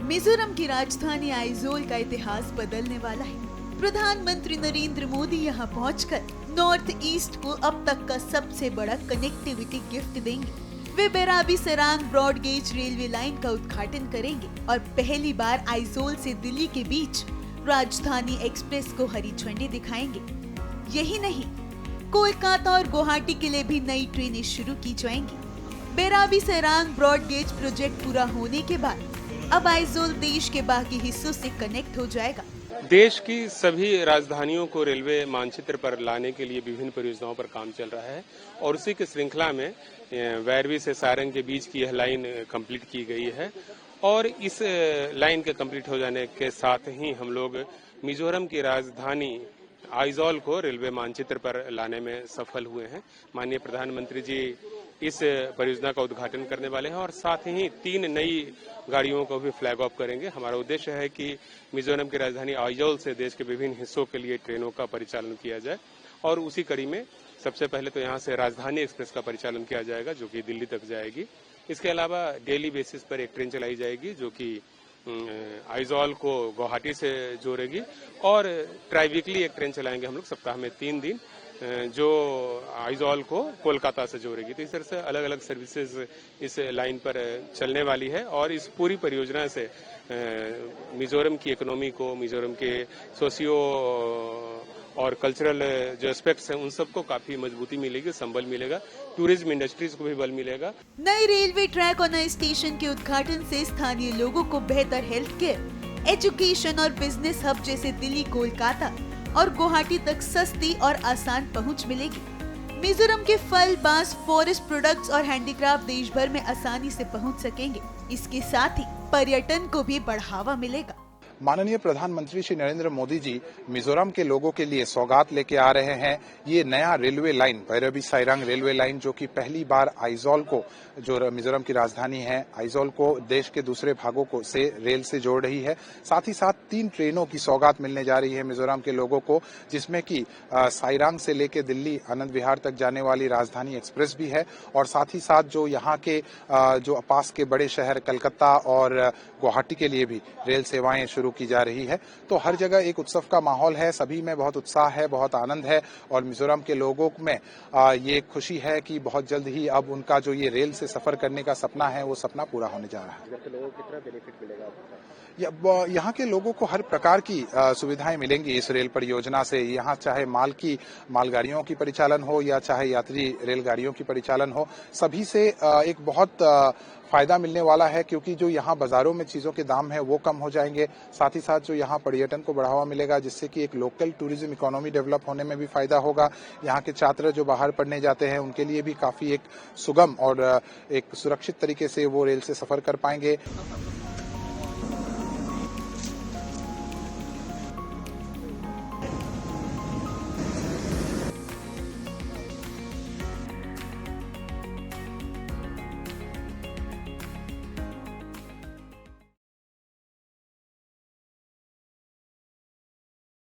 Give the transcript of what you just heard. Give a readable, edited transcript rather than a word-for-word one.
मिजोरम की राजधानी आइजोल का इतिहास बदलने वाला है। प्रधानमंत्री नरेंद्र मोदी यहां पहुंचकर नॉर्थ ईस्ट को अब तक का सबसे बड़ा कनेक्टिविटी गिफ्ट देंगे। वे बेराबी Sarang broad gauge railway line का उद्घाटन करेंगे और पहली बार आइजोल से दिल्ली के बीच राजधानी एक्सप्रेस को हरी झंडी दिखाएंगे। यही नहीं, कोलकाता और गुवाहाटी के लिए भी नई ट्रेनें शुरू की जाएंगी। बेराबी सरांग ब्रॉड गेज प्रोजेक्ट पूरा होने के बाद अब आइजोल देश के बाकी हिस्सों से कनेक्ट हो जाएगा। देश की सभी राजधानियों को रेलवे मानचित्र पर लाने के लिए विभिन्न परियोजनाओं पर काम चल रहा है और उसी की श्रृंखला में वैरवी से सारंग के बीच की यह लाइन कंप्लीट की गई है और इस लाइन के कंप्लीट हो जाने के साथ ही हम लोग मिजोरम की राजधानी आइजोल को रेलवे मानचित्र पर लाने में सफल हुए हैं। माननीय प्रधानमंत्री जी इस परियोजना का उद्घाटन करने वाले हैं और साथ ही 3 नई गाड़ियों को भी फ्लैग ऑफ करेंगे। हमारा उद्देश्य है कि मिजोरम की राजधानी आइजोल से देश के विभिन्न हिस्सों के लिए ट्रेनों का परिचालन किया जाए और उसी कड़ी में सबसे पहले तो यहाँ से राजधानी एक्सप्रेस का परिचालन किया जाएगा जो कि दिल्ली तक जाएगी। इसके अलावा डेली बेसिस पर एक ट्रेन चलाई जाएगी जो कि आइजोल को गुवाहाटी से जोड़ेगी और ट्राई-वीकली एक ट्रेन चलाएंगे हम लोग सप्ताह में 3 दिन जो आइजोल को कोलकाता से जोड़ेगी। तो इस तरह से अलग अलग सर्विसेज इस लाइन पर चलने वाली है और इस पूरी परियोजना से मिजोरम की इकोनॉमी को, मिजोरम के सोशियो और कल्चरल जो एस्पेक्ट्स हैं उन सबको काफी मजबूती मिलेगी, संबल मिलेगा, टूरिज्म इंडस्ट्रीज को भी बल मिलेगा। नए रेलवे ट्रैक और नए स्टेशन के उद्घाटन से स्थानीय लोगों को बेहतर हेल्थ केयर, एजुकेशन और बिजनेस हब जैसे दिल्ली, कोलकाता और गुवाहाटी तक सस्ती और आसान पहुंच मिलेगी। मिजोरम के फल, बांस, फॉरेस्ट प्रोडक्ट्स और हैंडीक्राफ्ट देश भर में आसानी से पहुंच सकेंगे। इसके साथ ही पर्यटन को भी बढ़ावा मिलेगा। माननीय प्रधानमंत्री श्री नरेंद्र मोदी जी मिजोरम के लोगों के लिए सौगात लेके आ रहे हैं। ये नया railway line, Bhairabi Sarang railway line, जो कि पहली बार आइजोल को, जो मिजोरम की राजधानी है, आइजोल को देश के दूसरे भागों को से रेल से जोड़ रही है। साथ ही साथ 3 ट्रेनों की सौगात मिलने जा रही है मिजोरम के लोगों को, जिसमें कि सारंग से लेके दिल्ली आनंद विहार तक जाने वाली राजधानी एक्सप्रेस भी है और साथ ही साथ जो यहाँ के जो पास के बड़े शहर कलकत्ता और गुवाहाटी के लिए भी रेल सेवाएं शुरू की जा रही है। तो हर जगह एक उत्सव का माहौल है, सभी में बहुत उत्साह है, बहुत आनंद है और मिजोरम के लोगों में ये खुशी है कि बहुत जल्द ही अब उनका जो ये रेल से सफर करने का सपना है वो सपना पूरा होने जा रहा है। लोगों को कितना बेनिफिट मिलेगा? यहाँ के लोगों को हर प्रकार की सुविधाएं मिलेंगी इस रेल परियोजना से। यहाँ चाहे मालगाड़ियों की परिचालन हो या चाहे यात्री रेलगाड़ियों की परिचालन हो, सभी से एक बहुत फायदा मिलने वाला है क्योंकि जो यहाँ बाजारों में चीजों के दाम है वो कम हो जाएंगे। साथ ही साथ जो यहाँ पर्यटन को बढ़ावा मिलेगा जिससे कि एक लोकल टूरिज्म इकोनॉमी डेवलप होने में भी फायदा होगा। यहाँ के छात्र जो बाहर पढ़ने जाते हैं उनके लिए भी काफी एक सुगम और एक सुरक्षित तरीके से वो रेल से सफर कर पाएंगे।